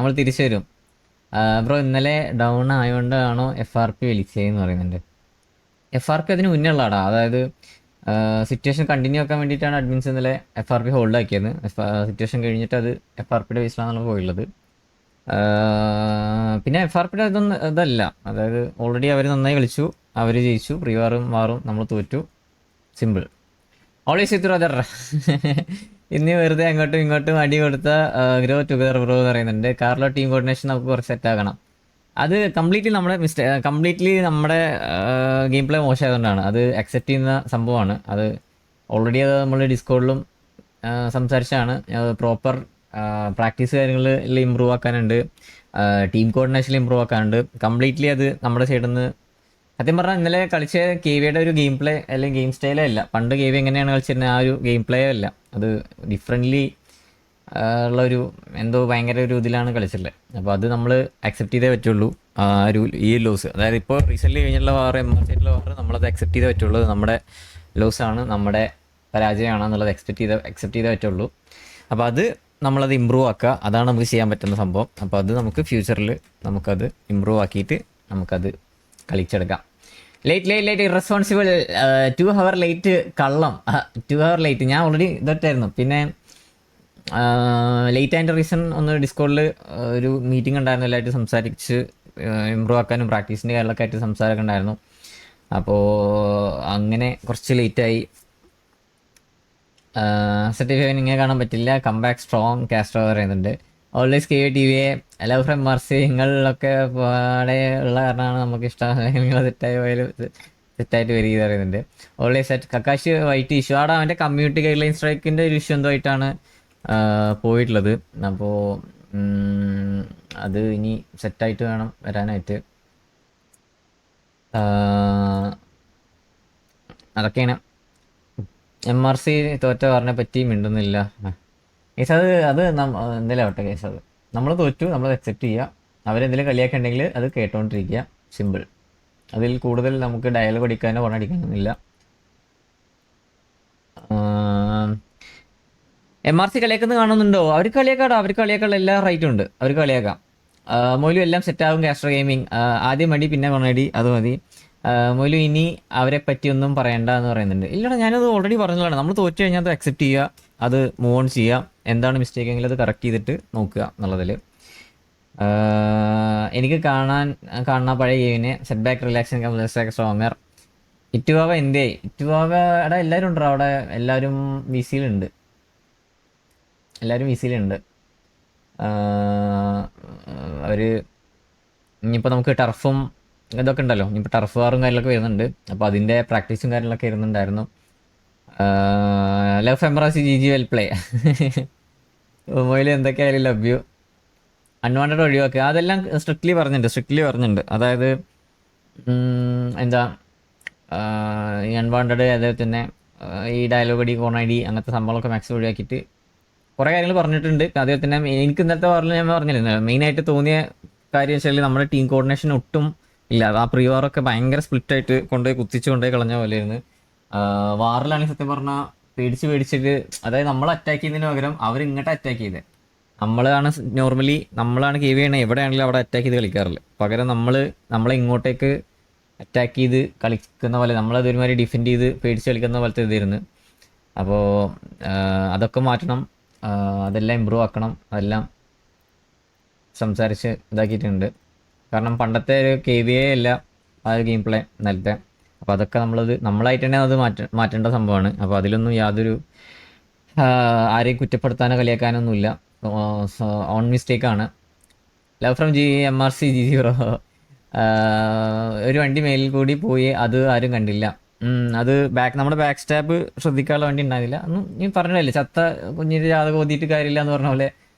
നമ്മൾ തിരിച്ചു വരും. ബ്രോ ഇന്നലെ ഡൗൺ ആയതുകൊണ്ടാണോ FRP വിളിച്ചതെന്ന് പറയുന്നുണ്ട്. FRP അതിന് മുന്നേ ഉള്ളതാടാ. അതായത് സിറ്റുവേഷൻ കണ്ടിന്യൂ ആക്കാൻ വേണ്ടിയിട്ടാണ് അഡ്മിൻസ് ഇന്നലെ FRP ഹോൾഡ് ആക്കിയത്. സിറ്റുവേഷൻ കഴിഞ്ഞിട്ട് അത് FRPയുടെ ബേസിലാണ് പോയുള്ളത്. പിന്നെ FRPയുടെ ഇതൊന്നും ഇതല്ല. അതായത് ഓൾറെഡി അവർ നന്നായി കളിച്ചു, അവർ ജയിച്ചു. പ്രീവാറും വാറും നമ്മൾ തോറ്റു. സിമ്പിൾ. Always with brother. ഇനി വെറുതെ അങ്ങോട്ടും ഇങ്ങോട്ടും അടി കൊടുത്ത ഗ്രോ ടുഗദർ ബ്രോ എന്ന് പറയുന്നുണ്ട്. കാർലോ ടീം കോർഡിനേഷൻ നമുക്ക് കുറച്ച് സെറ്റ് ആക്കണം. അത് കംപ്ലീറ്റ്ലി നമ്മുടെ കംപ്ലീറ്റ്ലി നമ്മുടെ ഗെയിം പ്ലേ മോശമായതുകൊണ്ടാണ്. അത് അക്സെപ്റ്റ് ചെയ്യുന്ന സംഭവമാണ്. അത് ഓൾറെഡി അത് നമ്മൾ ഡിസ്കോഡിലും സംസാരിച്ചാണ്. പ്രോപ്പർ പ്രാക്ടീസ് കാര്യങ്ങളിൽ ഇമ്പ്രൂവ് ആക്കാനുണ്ട്, ടീം കോർഡിനേഷനിൽ ഇമ്പ്രൂവ് ആക്കാനുണ്ട്. കംപ്ലീറ്റ്ലി അത് നമ്മുടെ സൈഡിൽ നിന്ന് സത്യം പറഞ്ഞാൽ ഇന്നലെ കളിച്ച KVയുടെ ഒരു ഗെയിം പ്ലേ അല്ലെങ്കിൽ ഗെയിം സ്റ്റൈലേ അല്ല. പണ്ട് KV എങ്ങനെയാണ് കളിച്ചിരുന്നത് ആ ഒരു ഗെയിം പ്ലേ അല്ല. അത് ഡിഫറെൻ്റ്ലി ഉള്ളൊരു എന്തോ ഭയങ്കര ഒരു ഇതിലാണ് കളിച്ചിട്ടുള്ളത്. അപ്പോൾ അത് നമ്മൾ അക്സെപ്റ്റ് ചെയ്തേ പറ്റുള്ളൂ. ഈ ലോസ്, അതായത് ഇപ്പോൾ റീസെൻ്റ്ലി കഴിഞ്ഞുള്ള വാറ്, MRCയുടെ വാറ് നമ്മളത് അക്സെപ്റ്റ് ചെയ്തേ പറ്റുള്ളൂ. നമ്മുടെ ലോസാണ്, നമ്മുടെ പരാജയമാണെന്നുള്ളത് അക്സെപ്റ്റ് ചെയ്തേ പറ്റുള്ളൂ. അപ്പോൾ അത് നമ്മളത് ഇമ്പ്രൂവ് ആക്കുക. അതാണ് നമുക്ക് ചെയ്യാൻ പറ്റുന്ന സംഭവം. അപ്പോൾ അത് നമുക്ക് ഫ്യൂച്ചറിൽ നമുക്കത് ഇമ്പ്രൂവ് ആക്കിയിട്ട് നമുക്കത് കളിച്ചെടുക്കാം. ലേറ്റ് ഇറസ്പോൺസിബിൾ 2 hour ലേറ്റ് കള്ളം. 2 hour ലേറ്റ് ഞാൻ ഓൾറെഡി ഇതൊറ്റായിരുന്നു. പിന്നെ ലേറ്റ് ആൻഡ് റീസൺ ഒന്ന് ഡിസ്കോഡിൽ ഒരു മീറ്റിംഗ് ഉണ്ടായിരുന്നു. എല്ലായിട്ട് സംസാരിച്ച് ഇമ്പ്രൂവ് ആക്കാനും പ്രാക്ടീസിൻ്റെ കാര്യങ്ങളൊക്കെ ആയിട്ട് സംസാരമൊക്കെ ഉണ്ടായിരുന്നു. അപ്പോൾ അങ്ങനെ കുറച്ച് ലേറ്റായി. സർട്ടിഫൈ ഇങ്ങനെ കാണാൻ പറ്റില്ല. കം ബാക്ക് സ്ട്രോങ് കാസ്റ്റർ പറയുന്നുണ്ട്. ഓൾവേസ് KVTVയെ ലവ് ഫ്രം മർസി നിങ്ങളിലൊക്കെ പാടെ ഉള്ള കാരണമാണ് നമുക്ക് ഇഷ്ടം. നിങ്ങൾ തെറ്റായി പോയാലും തെറ്റായിട്ട് വരിക പറയുന്നുണ്ട്. Always set Kakashi white issue ആടെ അവൻ്റെ കമ്മ്യൂണിറ്റി ഗൈഡ് ലൈൻ സ്ട്രൈക്കിൻ്റെ ഒരു ഇഷ്യൂ എന്തോ ആയിട്ടാണ് പോയിട്ടുള്ളത്. അപ്പോൾ അത് ഇനി സെറ്റായിട്ട് വേണം വരാനായിട്ട്. അതൊക്കെയാണ്. MRC തോറ്റ പറഞ്ഞെ പറ്റി മിണ്ടുന്നില്ല. കേസ് അത് എന്തെങ്കിലും ആവട്ടെ. കേസ് അത് നമ്മൾ തോറ്റു, നമ്മളത് അക്സെപ്റ്റ് ചെയ്യുക. അവരെന്തെങ്കിലും കളിയാക്കി ഉണ്ടെങ്കിൽ അത് കേട്ടോണ്ടിരിക്കുക. സിമ്പിൾ. അതിൽ കൂടുതൽ നമുക്ക് ഡയലോഗ് അടിക്കാനോ പറഞ്ഞടിക്കാനൊന്നുമില്ല. MRC കളിയാക്കുന്നത് കാണുന്നുണ്ടോ? അവർ കളിയാക്കാടോ, അവർ കളിയാക്കാനുള്ള എല്ലാ റൈറ്റും ഉണ്ട്. അവർ കളിയാക്കാം. മൊയിലും എല്ലാം സെറ്റാകും. കാസ്റ്റർ ഗെയിമിങ് ആദ്യം മടി പിന്നെ കൊണടി, അത് മതി. മൊയിലും ഇനി അവരെ പറ്റിയൊന്നും പറയണ്ട എന്ന് പറയുന്നുണ്ട്. ഇല്ലടാ, ഞാനത് ഓൾറെഡി പറഞ്ഞതാണ്. നമ്മൾ തോറ്റു കഴിഞ്ഞാൽ അത് അക്സെപ്റ്റ് ചെയ്യുക, അത് മൂവ് ഓൺ ചെയ്യുക. എന്താണ് മിസ്റ്റേക്ക് എങ്കിൽ അത് കറക്റ്റ് ചെയ്തിട്ട് നോക്കുക എന്നുള്ളതിൽ. എനിക്ക് കാണുന്ന പഴയ ഗെയിമിനെ സെറ്റ് ബാക്ക് റിലാക്സിങ് സ്ട്രോങ്ങർ. ഇറ്റുവാവ എൻ്റെ ഇറ്റുവാവയുടെ എല്ലാവരും ഉണ്ടോ അവിടെ? എല്ലാവരും VC-യിലുണ്ട്. അവർ ഇനിയിപ്പോൾ നമുക്ക് ടർഫും ഇതൊക്കെ ഉണ്ടല്ലോ. ഇനിയിപ്പോൾ ടർഫ് വാറും കാര്യങ്ങളൊക്കെ വരുന്നുണ്ട്. അപ്പോൾ അതിൻ്റെ പ്രാക്ടീസും കാര്യങ്ങളൊക്കെ വരുന്നുണ്ടായിരുന്നു. ലവ് എംബ്രാസി GG വെൽ പ്ലേ. മൊബൈൽ എന്തൊക്കെയായാലും ലവ് യു. അൺവാണ്ടഡ് ഒഴിവാക്കുക, അതെല്ലാം സ്ട്രിക്ട്ലി പറഞ്ഞിട്ടുണ്ട്. അതായത് എന്താ ഈ അൺവാണ്ടഡ്, അതേപോലെ തന്നെ ഈ ഡയലോഗ് അടി, കോണടി, അങ്ങനത്തെ സംഭവങ്ങളൊക്കെ മാക്സിമം ഒഴിവാക്കിയിട്ട് കുറേ കാര്യങ്ങൾ പറഞ്ഞിട്ടുണ്ട്. അതേപോലെ തന്നെ എനിക്ക് ഇന്നത്തെ വാറിൽ ഞാൻ പറഞ്ഞിരുന്നു, മെയിനായിട്ട് തോന്നിയ കാര്യം വെച്ചാൽ നമ്മുടെ ടീം കോർഡിനേഷൻ ഒട്ടും ഇല്ല. ആ പ്രീവാറൊക്കെ ഭയങ്കര സ്പ്ലിറ്റായിട്ട് കൊണ്ടുപോയി കളഞ്ഞ പോലെയായിരുന്നു. വാറിലാണെങ്കിൽ സത്യം പറഞ്ഞാൽ പേടിച്ചിട്ട്, അതായത് നമ്മൾ അറ്റാക്ക് ചെയ്യുന്നതിന് പകരം അവർ ഇങ്ങോട്ട് അറ്റാക്ക് ചെയ്തത്. നമ്മളാണ് KV ചെയ്യണത്. എവിടെയാണെങ്കിലും അവിടെ അറ്റാക്ക് ചെയ്ത് കളിക്കാറില്ല. പകരം നമ്മളെ ഇങ്ങോട്ടേക്ക് അറ്റാക്ക് ചെയ്ത് കളിക്കുന്ന പോലെ, നമ്മളത് ഒരുമാതിരി ഡിഫെൻഡ് ചെയ്ത് പേടിച്ച് കളിക്കുന്ന പോലത്തെ ഇതായിരുന്നു. അപ്പോൾ അതൊക്കെ മാറ്റണം, അതെല്ലാം ഇമ്പ്രൂവ് ആക്കണം. അതെല്ലാം സംസാരിച്ച് ഇതാക്കിയിട്ടുണ്ട്. കാരണം പണ്ടത്തെ ഒരു KVA അല്ല ആ ഒരു ഗെയിം പ്ലേ നേരത്തെ. അപ്പോൾ അതൊക്കെ നമ്മളായിട്ട് തന്നെ അത് മാറ്റേണ്ട സംഭവമാണ്. അപ്പോൾ അതിലൊന്നും യാതൊരു ആരെയും കുറ്റപ്പെടുത്താനോ കളിയാക്കാനൊന്നുമില്ല. ഓൺ മിസ്റ്റേക്കാണ്. Love from MRC GG bro. ഒരു വണ്ടി മേലിൽ കൂടി പോയി, അത് ആരും കണ്ടില്ല. അത് നമ്മുടെ ബാക്ക് സ്റ്റാബ് ശ്രദ്ധിക്കാനുള്ള വണ്ടി ഉണ്ടായിരുന്നില്ല. ഒന്നും നീ പറഞ്ഞില്ലേ, ചത്ത കുഞ്ഞിൻ്റെ ജാതകം ഓതിയിട്ട് കാര്യമില്ല എന്ന് പറഞ്ഞ പോലെ.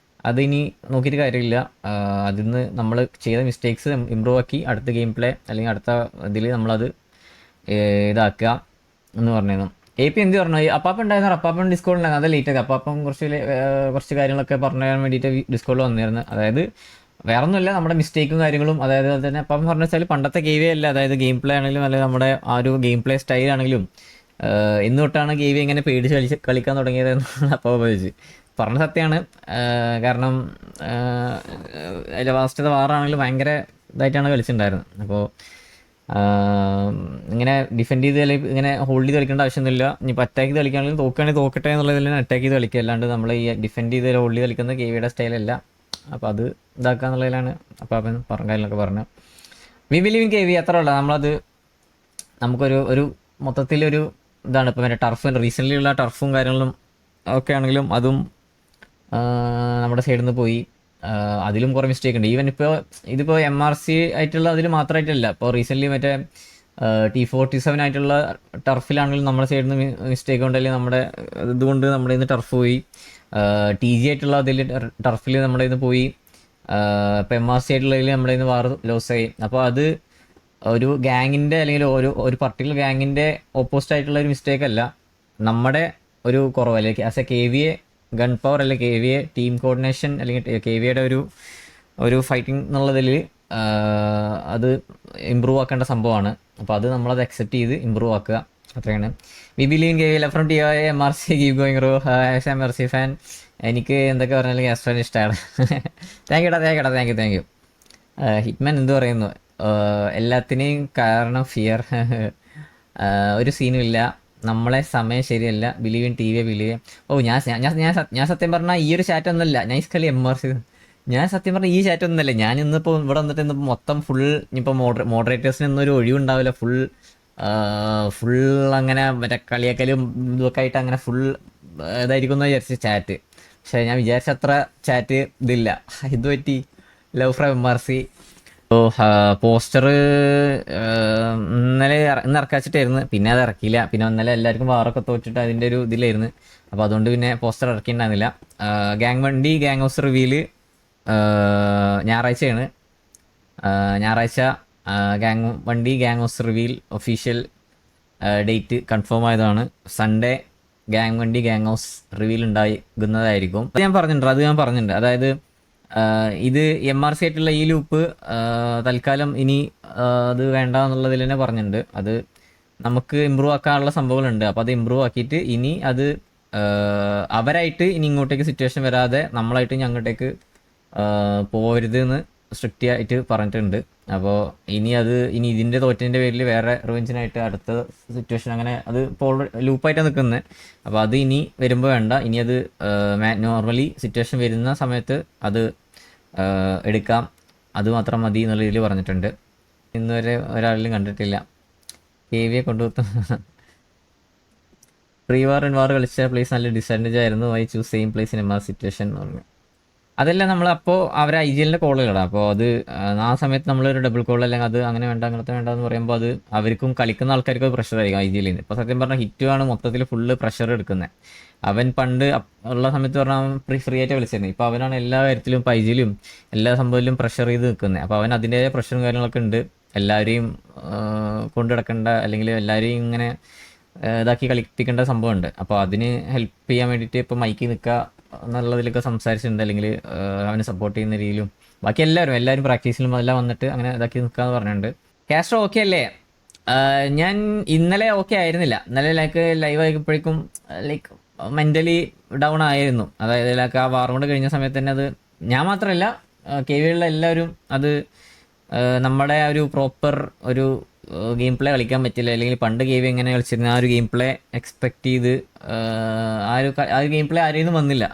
അതിനി നോക്കിയിട്ട് കാര്യമില്ല. അതിൽ നിന്ന് നമ്മൾ ചെയ്ത മിസ്റ്റേക്സ് ഇമ്പ്രൂവ് ആക്കി അടുത്ത ഗെയിം പ്ലേ അല്ലെങ്കിൽ അടുത്ത ഇതിൽ നമ്മളത് ഇതാക്കുക എന്ന് പറഞ്ഞിരുന്നു. AP എന്ത് പറഞ്ഞു? അപ്പാപ്പൻ ഉണ്ടായിരുന്നു. അപ്പാപ്പൻ ഡിസ്കോഡ് ഉണ്ടായിരുന്നു. അത് ലേറ്റ് ആക്കി. അപ്പാപ്പൻ കുറച്ച് കാര്യങ്ങളൊക്കെ പറഞ്ഞു തരാൻ വേണ്ടിയിട്ട് ഡിസ്കോഡിൽ വന്നിരുന്നു. അതായത് വേറെ ഒന്നുമില്ല, നമ്മുടെ മിസ്റ്റേക്കും കാര്യങ്ങളും. അതായത് തന്നെ അപ്പം പറഞ്ഞു വെച്ചാൽ പണ്ടത്തെ KV അല്ല. അതായത് ഗെയിം പ്ലേ ആണെങ്കിലും അല്ലെങ്കിൽ നമ്മുടെ ആ ഒരു ഗെയിം പ്ലേ സ്റ്റൈലാണെങ്കിലും ഇന്ന് തൊട്ടാണ് KV ഇങ്ങനെ പേടിച്ച് കളിക്കാൻ തുടങ്ങിയത് എന്നാണ് അപ്പോൾ ചോദിച്ചു പറഞ്ഞ സത്യമാണ്. കാരണം ലാസ്റ്റത്തെ വാറാണെങ്കിലും ഭയങ്കര ഇതായിട്ടാണ് കളിച്ചിട്ടുണ്ടായിരുന്നത്. അപ്പോൾ ഇങ്ങനെ ഡിഫെൻഡ് ചെയ്ത് ഇങ്ങനെ ഹോൾഡ് ചെയ്ത് കളിക്കേണ്ട ആവശ്യമൊന്നുമില്ല. ഇനിയിപ്പോൾ അറ്റാക്ക് ചെയ്ത് കളിക്കുകയാണെങ്കിൽ തോക്കുകയാണെങ്കിൽ തോക്കട്ടെ എന്നുള്ളതിൽ തന്നെ അറ്റാക്ക് ചെയ്ത് കളിക്കുക, അല്ലാണ്ട് നമ്മൾ ഈ ഡിഫെൻഡ് ചെയ്ത് ഹോൾഡ് ചെയ്ത് കളിക്കുന്ന KVയുടെ സ്റ്റൈലല്ല. അപ്പോൾ അത് ഇതാക്കുക എന്നുള്ളതിലാണ് അപ്പോൾ അവൻ കാര്യങ്ങളൊക്കെ പറഞ്ഞു. വി ബിലീവ് ഇൻ KV അത്ര ഉള്ള നമ്മളത് നമുക്കൊരു മൊത്തത്തിലൊരു ഇതാണ്. ഇപ്പോൾ മറ്റേ ടർഫ് റീസെൻ്റ്ലി ഉള്ള ടർഫും കാര്യങ്ങളും ഒക്കെ ആണെങ്കിലും അതും നമ്മുടെ സൈഡിൽ നിന്ന് പോയി. അതിലും കുറേ മിസ്റ്റേക്ക് ഉണ്ട്. ഈവൻ ഇതിപ്പോൾ MRC ആയിട്ടുള്ള അതിൽ മാത്രമായിട്ടല്ല, ഇപ്പോൾ റീസെൻ്റ്ലി മറ്റേ T47 ആയിട്ടുള്ള ടർഫിലാണെങ്കിലും നമ്മുടെ സൈഡിൽ നിന്ന് മിസ്റ്റേക്ക് ഉണ്ടെങ്കിൽ നമ്മുടെ ഇതുകൊണ്ട് നമ്മുടെ ഇന്ന് ടർഫ് പോയി. TG ആയിട്ടുള്ള അതിൽ ടർഫിൽ നമ്മുടെ ഇന്ന് പോയി. ഇപ്പോൾ MRC ആയിട്ടുള്ളതിൽ നമ്മുടെ ഇന്ന് വാർ ലോസായി. അപ്പോൾ അത് ഒരു ഗ്യാങ്ങിൻ്റെ അല്ലെങ്കിൽ ഒരു പർട്ടിക്കുലർ ഗ്യാങ്ങിൻ്റെ ഓപ്പോസിറ്റ് ആയിട്ടുള്ള ഒരു മിസ്റ്റേക്ക് അല്ല, നമ്മുടെ ഒരു കുറവ്. അല്ലെങ്കിൽ as A KVA gun power അല്ലെങ്കിൽ KVA ടീം കോർഡിനേഷൻ അല്ലെങ്കിൽ KVയുടെ ഒരു ഫൈറ്റിംഗ് എന്നുള്ളതിൽ അത് ഇമ്പ്രൂവ് ആക്കേണ്ട സംഭവമാണ്. അപ്പോൾ അത് നമ്മളത് അക്സെപ്റ്റ് ചെയ്ത് ഇമ്പ്രൂവ് ആക്കുക, അത്രയാണ്. We believe in KV from TI MRC keep going റോ. ആസ് MRC ഫാൻ എനിക്ക് എന്തൊക്കെ പറഞ്ഞാലും ആസ്ട്രോനെ ഇഷ്ടമാണ്. Thank you. ഹിറ്റ്മാൻ എന്ത് പറയുന്നു? എല്ലാത്തിനെയും കാരണം ഫിയർ. ഒരു സീനും ഇല്ല, നമ്മളെ സമയം ശരിയല്ല. Believe in TV believe. ഞാൻ സത്യം പറഞ്ഞാൽ ഈ ഒരു ചാറ്റ് ഒന്നുമല്ല, നൈസ് കളി MRC. ഞാൻ സത്യം പറഞ്ഞാൽ ഈ ചാറ്റ് ഒന്നുമല്ല. ഞാൻ ഇന്നിപ്പോൾ ഇവിടെ വന്നിട്ട് ഇന്നിപ്പോൾ മൊത്തം ഫുൾ ഇനിയിപ്പോൾ മോഡറേറ്റേഴ്സിന് ഒന്നും ഒഴിവ് ഉണ്ടാവില്ല. ഫുൾ അങ്ങനെ മറ്റേ കളിയാക്കലും ഇതൊക്കെ ആയിട്ട് അങ്ങനെ ഫുൾ ഇതായിരിക്കും എന്ന് വിചാരിച്ച ചാറ്റ്. പക്ഷേ ഞാൻ വിചാരിച്ച അത്ര ചാറ്റ് ഇതില്ല. ഇത് പറ്റി ലവ് ഫ്രം MRC. പോസ്റ്റർ ഇന്ന് ഇറക്കാച്ചിട്ടായിരുന്നു, പിന്നെ അത് ഇറക്കിയില്ല. പിന്നെ ഇന്നലെ എല്ലാവർക്കും വാറൊക്കെ തോറ്റിട്ട് അതിൻ്റെ ഒരു ഇതിലായിരുന്നു. അപ്പോൾ അതുകൊണ്ട് പിന്നെ പോസ്റ്റർ ഇറക്കിയിട്ടുണ്ടായിരുന്നില്ല. ഗാങ് ഹൗസ് റിവീല് ഞായറാഴ്ചയാണ്. ഞായറാഴ്ച gang house reveal official date confirm ആയതാണ്. സൺഡേ ഗാങ് ഹൗസ് റിവീൽ ഉണ്ടാകുന്നതായിരിക്കും. അത് ഞാൻ പറഞ്ഞിട്ടുണ്ട്. അതായത് ഇത് MRC ആയിട്ടുള്ള ഈ ലൂപ്പ് തൽക്കാലം ഇനി അത് വേണ്ട എന്നുള്ളതിൽ തന്നെ പറഞ്ഞിട്ടുണ്ട്. അത് നമുക്ക് ഇമ്പ്രൂവ് ആക്കാനുള്ള സംഭവങ്ങളുണ്ട്. അപ്പോൾ അത് ഇമ്പ്രൂവ് ആക്കിയിട്ട് ഇനി അത് അവരായിട്ട് ഇനി ഇങ്ങോട്ടേക്ക് സിറ്റുവേഷൻ വരാതെ നമ്മളായിട്ട് ഇനി അങ്ങോട്ടേക്ക് പോകരുത് എന്ന് സ്ട്രിക്റ്റ് ആയിട്ട് പറഞ്ഞിട്ടുണ്ട്. അപ്പോൾ ഇനി ഇതിൻ്റെ തോറ്റതിൻ്റെ പേരിൽ വേറെ റിവെഞ്ചിനായിട്ട് അടുത്ത സിറ്റുവേഷൻ അങ്ങനെ അത് ഇപ്പോൾ ലൂപ്പായിട്ടാണ് നിൽക്കുന്നത്. അപ്പോൾ അത് ഇനി വരുമ്പോൾ വേണ്ട, ഇനി അത് നോർമലി സിറ്റുവേഷൻ വരുന്ന സമയത്ത് അത് എടുക്കാം, അത് മാത്രം മതി എന്നുള്ള രീതിയിൽ പറഞ്ഞിട്ടുണ്ട്. ഇന്നുവരെ ഒരാളിലും കണ്ടിട്ടില്ല KVയെ കൊണ്ടുപോകും. പ്രീ വാർ ആൻഡ് വാർ കളിച്ച പ്ലേസ് നല്ല ഡിസഡ്വാൻറ്റേജ് ആയിരുന്നു. I choose same place in MR situation എന്ന് പറഞ്ഞു. അതെല്ലാം നമ്മളപ്പോൾ അവർ IGLൻ്റെ കോളുകളാണ്. അപ്പോൾ അത് ആ സമയത്ത് നമ്മളൊരു ഡബിൾ കോൾ അല്ലെങ്കിൽ അത് അങ്ങനെ വേണ്ട അങ്ങനത്തെ വേണ്ട എന്ന് പറയുമ്പോൾ അത് അവർക്കും കളിക്കുന്ന ആൾക്കാർക്ക് പ്രഷർ ആയിരിക്കും IGLയിൽ നിന്ന്. ഇപ്പോൾ സത്യം പറഞ്ഞാൽ ഹിറ്റുമാണ് മൊത്തത്തിൽ ഫുള്ള് പ്രഷർ എടുക്കുന്നത്. അവൻ പണ്ട് ഉള്ള സമയത്ത് പറഞ്ഞാൽ അവൻ ഫ്രീ ആയിട്ട് കളിച്ചിരുന്നത്. ഇപ്പോൾ അവനാണ് എല്ലാ കാര്യത്തിലും ഇപ്പോൾ IGLയിലും എല്ലാ സംഭവത്തിലും പ്രഷർ ചെയ്ത് നിൽക്കുന്നത്. അപ്പോൾ അവൻ അതിൻ്റെതായ പ്രഷറും കാര്യങ്ങളൊക്കെ ഉണ്ട്. എല്ലാവരെയും കൊണ്ടു നടക്കേണ്ട അല്ലെങ്കിൽ എല്ലാവരെയും ഇങ്ങനെ ഇതാക്കി കളിപ്പിക്കേണ്ട സംഭവമുണ്ട്. അപ്പോൾ അതിന് ഹെൽപ്പ് ചെയ്യാൻ വേണ്ടിയിട്ട് ഇപ്പോൾ മൈക്കിൽ നിൽക്കുക എന്നുള്ളതിലൊക്കെ സംസാരിച്ചിട്ടുണ്ട്. അല്ലെങ്കിൽ അവനെ സപ്പോർട്ട് ചെയ്യുന്ന രീതിയിലും ബാക്കി എല്ലാവരും പ്രാക്ടീസിലും എല്ലാം വന്നിട്ട് അങ്ങനെ ഇതാക്കി നിൽക്കാമെന്ന് പറഞ്ഞിട്ടുണ്ട്. കാസ്ട്രോ ഓക്കെ അല്ലേ? ഞാൻ ഇന്നലെ ഓക്കെ ആയിരുന്നില്ല. ഇന്നലെ ലൈവ് ആയപ്പോഴേക്കും മെൻ്റലി ഡൗൺ ആയിരുന്നു. അതായത് ആ വാർ കൊണ്ട് കഴിഞ്ഞ സമയത്ത് തന്നെ അത് ഞാൻ മാത്രമല്ല KVയിലുള്ള എല്ലാവരും അത് നമ്മുടെ ഒരു പ്രോപ്പർ ഒരു ഗെയിം പ്ലേ കളിക്കാൻ പറ്റില്ല. അല്ലെങ്കിൽ പണ്ട് KV എങ്ങനെ കളിച്ചിരുന്ന ആ ഒരു ഗെയിം പ്ലേ എക്സ്പെക്റ്റ് ചെയ്ത് ആ ഒരു ഗെയിം പ്ലേ ആരെയും വന്നില്ല.